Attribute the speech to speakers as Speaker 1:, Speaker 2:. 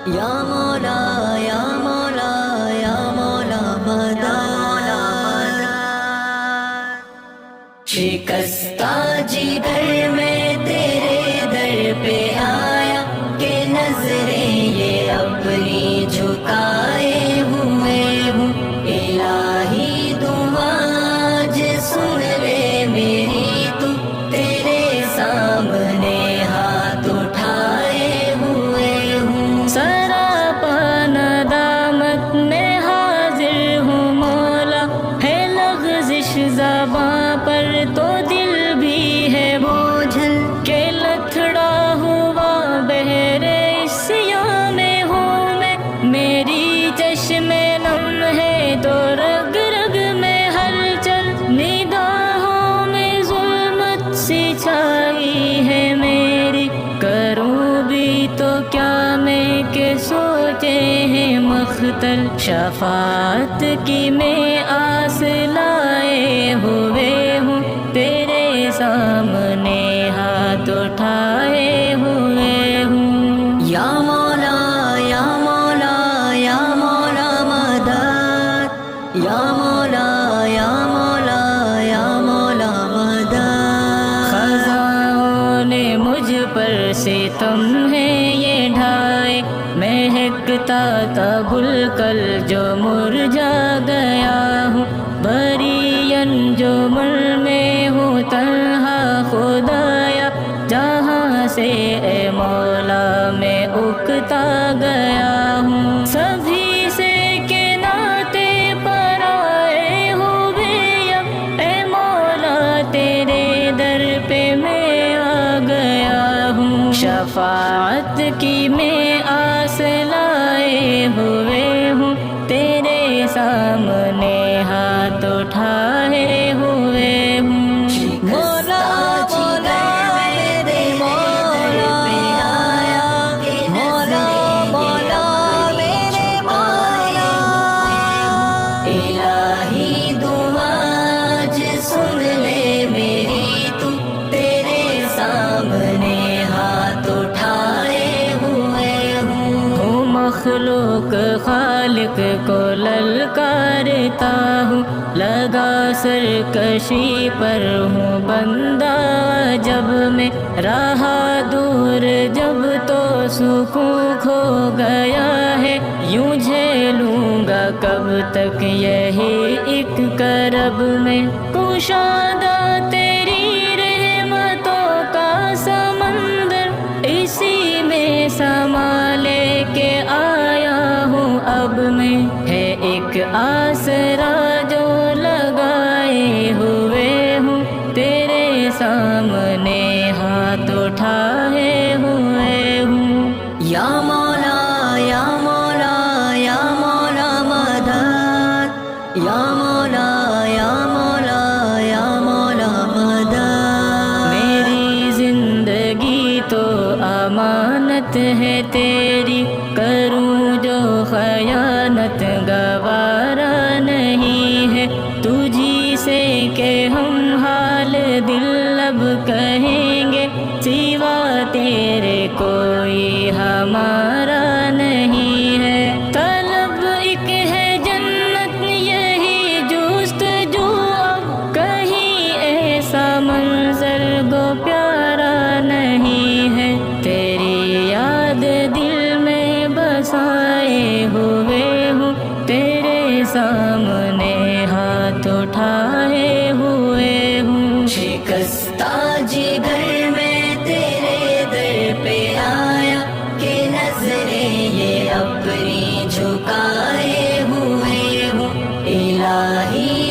Speaker 1: یا مولا یا مولا یا مولا مدد، شکستہ جگر میں تیرے در پہ آیا کہ نظریں یہ اپنی جھکائے ہوئے ہوں، الہی دعا آج سن لے میری، تو تیرے سامنے ہاتھ اٹھائے ہوئے ہوں،
Speaker 2: سراپا ندامت میں حاضر ہوں مولا، ہے لغزش زباں پر تو دل بھی ہے بوجھل، کہ لتھڑا ہوا بہرے سیاہ میں ہوں میں، میری چشم نم ہے تو رگ رگ میں ہلچل، نگاہوں میں ظلمت سی چھائی ہے میری، کروں بھی تو کیا میں کہ سوچے ہیں مختل، شفاعت کی میں آس لائے ہوئے ہوں، تیرے سامنے ہاتھ اٹھائے ہوئے ہوں،
Speaker 1: یا مولا یا مولا یا مولا مدد، یا مولا یا مولا یا مولا مدد،
Speaker 2: خزاں نے مجھ پر ستم ہے یہ ڈھائے، مہکتا تھا گل کل جو مرجھا گیا ہوں، بری انجمن میں ہوں تنہا خدایا، جہاں سے اے مولا میں اکتا گیا ہوں، سبھی سے کے ناطے پر آئے ہوئے اب، اے مولا تیرے در پہ میں آ گیا ہوں، شفاعت کی میں آس لائے ہوئے ہوں، تیرے سامنے ہاتھ اٹھائے ہوئے ہوں،
Speaker 1: مولا مولا میرے مولا آیا، مولا مولا میرے مولا، الہی دعا آج سن لے میری، تو تیرے سامنے ہاتھ اٹھائے ہوئے ہوں،
Speaker 2: ہوں مخلوق خالق کو للکارتا ہوں، لگا سرکشی پر ہوں بندہ جب میں، رہا دور جب تو سکون کھو گیا ہے، یوں جھیلوں گا کب تک یہی ایک کرب میں، کشادہ تیری رحمتوں کا سمندر، اسی میں سما لے کے آیا ہوں اب میں، ہے ایک آسرا جو لگائے ہوئے ہوں، تیرے سامنے ہاتھ اٹھائے ہوئے ہوں،
Speaker 1: یا مولا یا مولا یا مولا مدد، یا مولا یا مولا یا مولا مدد،
Speaker 2: میری زندگی تو امانت ہے تیری، کروں جو خیانت گوارا نہیں ہے، تجھی سے کہ ہم حال دل اب کہیں گے، سوا تیرے کوئی ہمارا نہیں ہے، طلب ایک ہے جنت یہی جستجو، اب کہیں ایسا منظر گو پیارا نہیں ہے، تیری یاد دل میں بسائے ہوئے ہوں، تیرے سامنے ہاتھ اٹھائے ہوئے ہوں،
Speaker 1: شکستہ جگر میں تیرے در پہ آیا کہ نظریں یہ اپنی جھکائے ہوئے ہوں، الہی